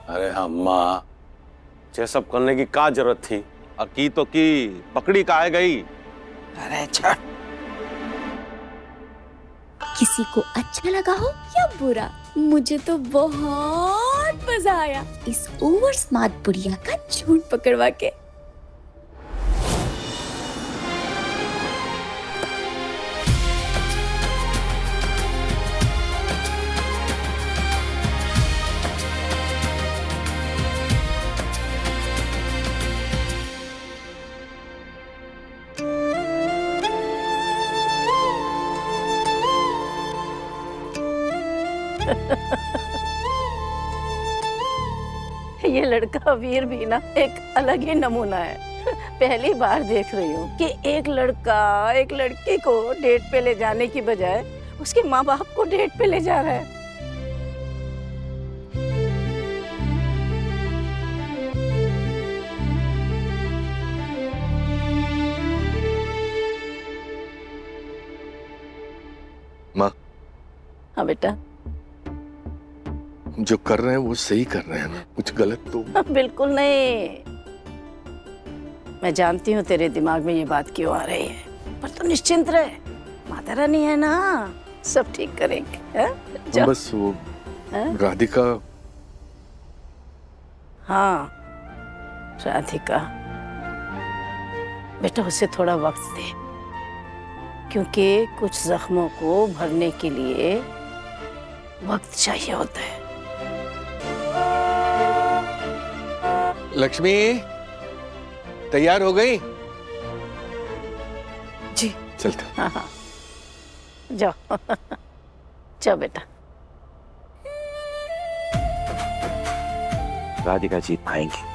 अरे अम्मा, ये सब करने की क्या जरूरत थी? और की तो की, पकड़ी काहे गई? अरे छोड़। किसी को अच्छा लगा हो या बुरा, मुझे तो बहुत मजा आया इस ओवर स्मार्ट बुढ़िया का झूठ पकड़वा के। ये लड़का वीर भी ना एक अलग ही नमूना है। पहली बार देख रही हूँ कि एक लड़का एक लड़की को डेट पे ले जाने की बजाय उसके माँ बाप को डेट पे ले जा रहा है। माँ, हाँ बेटा, जो कर रहे हैं वो सही कर रहे हैं ना, कुछ गलत तो? बिल्कुल नहीं। मैं जानती हूँ तेरे दिमाग में ये बात क्यों आ रही है, पर तू निश्चिंत रहे, माता रानी है ना, सब ठीक करेंगे। बस वो राधिका। हाँ राधिका, बेटा उसे थोड़ा वक्त दे, क्योंकि कुछ जख्मों को भरने के लिए वक्त चाहिए होता है। लक्ष्मी, तैयार हो गई? जी चलते। हाँ हाँ, जाओ जाओ बेटा। राधिका जीत पाएंगी।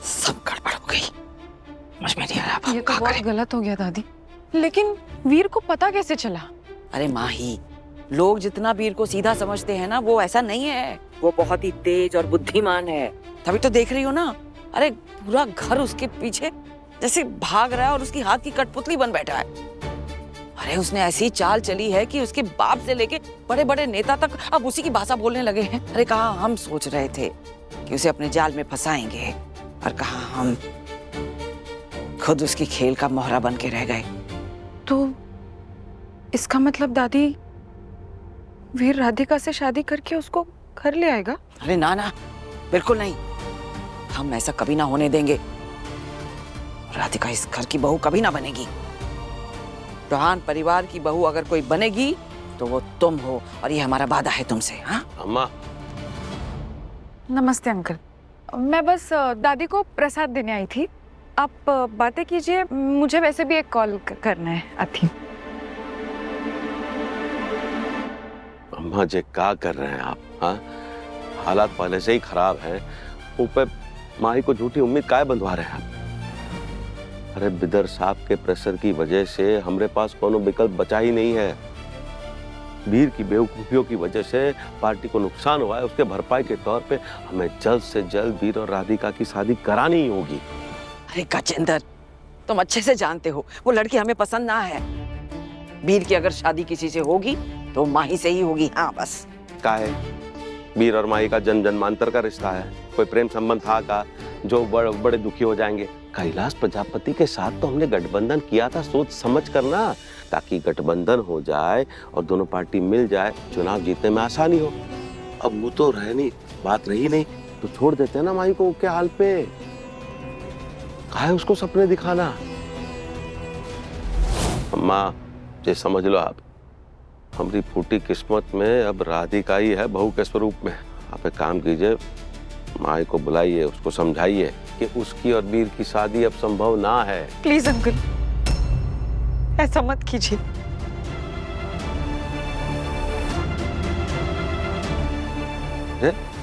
सब गड़बड़ हो गई, समझ में नहीं आ रहा। ये तो बहुत गलत हो गया दादी, लेकिन वीर को पता कैसे चला? अरे माही, लोग जितना वीर को सीधा समझते हैं ना, वो ऐसा नहीं है। वो बहुत ही तेज और बुद्धिमान है। तभी तो देख रही हो ना, अरे पूरा घर उसके पीछे जैसे भाग रहा है और उसकी हाथ की कठपुतली बन बैठा है। अरे उसने ऐसी चाल चली है कि उसके बाप से लेके बड़े बड़े नेता तक अब उसी की भाषा बोलने लगे हैं। अरे कहा हम सोच रहे थे कि उसे अपने जाल में फंसाएंगे, और कहा हम खुद उसकी खेल का मोहरा बन के रह गए। तो इसका मतलब दादी, वीर राधिका से शादी करके उसको घर ले आएगा? अरे ना ना, बिल्कुल नहीं, हम ऐसा कभी ना होने देंगे। राधिका इस घर की बहू कभी ना बनेगी। चौहान परिवार की बहू अगर कोई बनेगी तो वो तुम हो, और ये हमारा वादा है तुमसे। हाँ अम्मा। नमस्ते अंकल, मैं बस दादी को प्रसाद देने आई थी। आप बातें कीजिए, मुझे वैसे भी एक कॉल करना है आती। अम्मा जी क्या कर रहे हैं आप? हाँ, हालात पहले से ही खराब है, ऊपर माही को झूठी उम्मीद काय बंधवा रहे हैं आप? अरे बिदर साहब के प्रेशर की वजह से हमरे पास कोनो विकल्प बचा ही नहीं है। वीर की बेवकूफियों की वजह से पार्टी को नुकसान हुआ है, उसके भरपाई के तौर पे हमें जल्द से जल्द वीर और राधिका की शादी करानी ही होगी। अरे गजेंद्र, तुम अच्छे से जानते हो वो लड़की हमें पसंद ना है। वीर की अगर शादी किसी से होगी तो माही से ही होगी। हाँ बस। का है, वीर और माही का जन्म जन्मांतर का रिश्ता है, कोई प्रेम संबंध था का जो बड़े दुखी हो जाएंगे? कैलाश प्रजापति के साथ तो हमने गठबंधन किया था सोच समझ कर ना, ताकि गठबंधन हो जाए और दोनों पार्टी मिल जाए, चुनाव जीतने में आसानी हो। अब वो तो रह नहीं, बात रही नहीं, तो छोड़ देते हैं ना माही को के हाल पे। काहे उसको सपने दिखाना? अम्मा ये समझ लो आप, हमारी फूटी किस्मत में अब राधिका ही है बहू के स्वरूप में। आप एक काम कीजिए, माई को बुलाइए, उसको समझाइए कि उसकी और वीर की शादी अब संभव ना है। प्लीज अंकल, ऐसा मत कीजिए।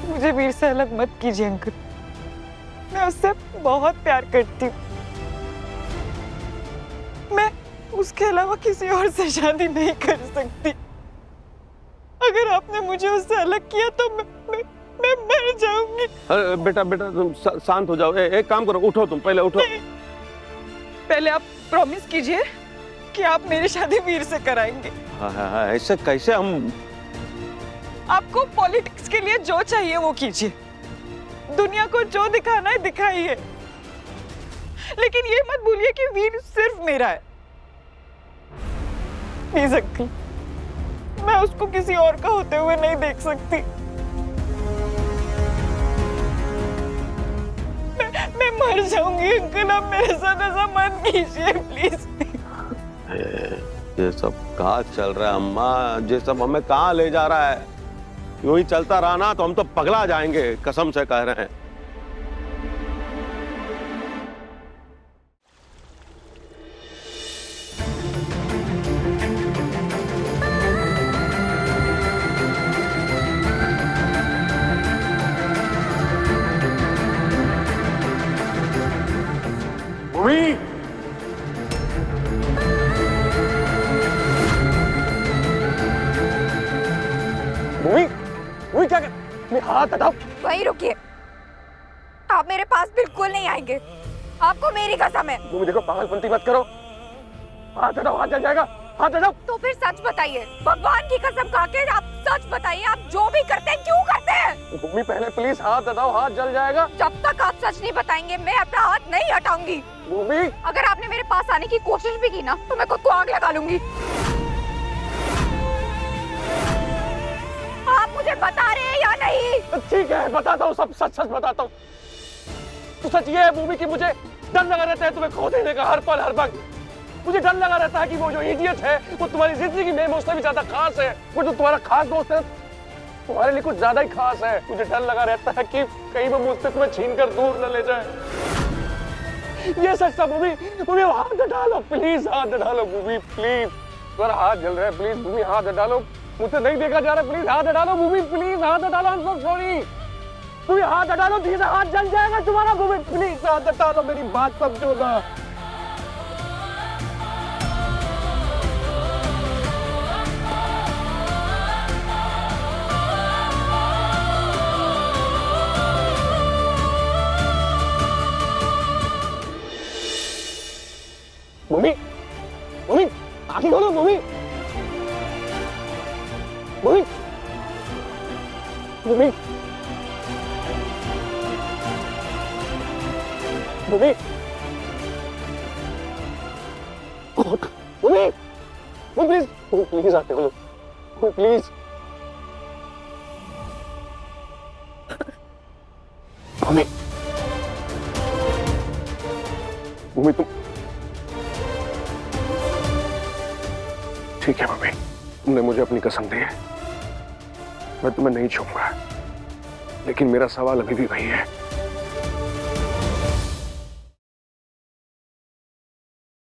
मुझे वीर से अलग मत कीजिए अंकल, मैं उससे बहुत प्यार करती हूँ। मैं उसके अलावा किसी और से शादी नहीं कर सकती। अगर आपने मुझे उससे अलग किया तो मैं मर जाऊंगी। अरे बेटा बेटा तुम शांत हो जाओ। एक काम करो, उठो, तुम पहले उठो। पहले आप प्रॉमिस कीजिए कि आप मेरी शादी वीर से कराएंगे। हाँ, ऐसे कैसे हम? आपको पॉलिटिक्स के लिए जो चाहिए वो कीजिए, दुनिया को जो दिखाना है दिखाइए, लेकिन ये मत भूलिए कि वीर सिर्फ मेरा है। प्लीज अंकल, मैं उसको किसी और का होते हुए नहीं देख सकती। मैं मर जाऊंगी अंकल, आप मेरे साथ ऐसा मत कीजिए प्लीज। ये सब कहाँ चल रहा है अम्मा? ये सब हमें कहाँ ले जा रहा है? यूं ही चलता रहा ना तो हम तो पगला जाएंगे, कसम से कह रहे हैं। भूमि, भूमि, भूमि क्या कर? मेरे हाथ हटाओ। वहीं रुकिए, आप मेरे पास बिल्कुल नहीं आएंगे, आपको मेरी कसम है। भूमि देखो, पागलपंती मत करो। हाथ हटाओ, हाथ जल जाएगा। हाथ हटाओ। तो फिर सच बताइए, भगवान की कसम खा के आप सच बताइए, आप जो भी करते हैं क्यों करते हैं? भूमि पहले प्लीज हाथ हटाओ, हाथ जल जाएगा। जब तक आप सच नहीं बताएंगे मैं अपना हाथ नहीं हटाऊंगी। भूमि, अगर आपने मेरे पास आने की कोशिश भी की ना तो मैं खुद को आग लगा लूंगी। आप मुझे बता रहे हैं या नहीं? ठीक है, बताता हूँ, सब सच सच बताता हूँ। तो सच ये है भूमि कि मुझे डर लगा रहता है तुम्हें खो देने का, हर पल हर वक्त। मुझे डर लगा रहता है कि वो जो इडियट है वो तुम्हारी जिंदगी में मुझसे भी ज्यादा खास है। वो जो तुम्हारा खास दोस्त है तुम्हारे लिए कुछ ज्यादा ही खास है। मुझे डर लगा रहता है कि कहीं वो मुझसे तुम्हें छीन कर दूर न ले जाए। ये सच था भूमि। भूमि हाथ हटा लो प्लीज, हाथ हटा लो भूमि प्लीज। तुम्हारा हाथ जल रहा है, प्लीज भूमि हाथ हटा लो। मुझसे नहीं देखा जा रहा, प्लीज हाथ हटा लो भूमि, प्लीज हाथ हटा लो। आई एम सो सॉरी भूमि, हाथ हटा लो, धीरे हाथ जल जाएगा तुम्हारा। भूमि प्लीज हाथ हटा लो, मेरी बात समझो ना। भूमि, भूमि आंखें खोलो भूमि, भूमि, भूमि, भूमि, भूमि, प्लीज, प्लीज आंखें खोलो, प्लीज। भूमि, भूमि तुम ठीक है मम्मी, तुमने मुझे अपनी कसम दी है, मैं तुम्हें नहीं छूऊंगा, लेकिन मेरा सवाल अभी भी वही है,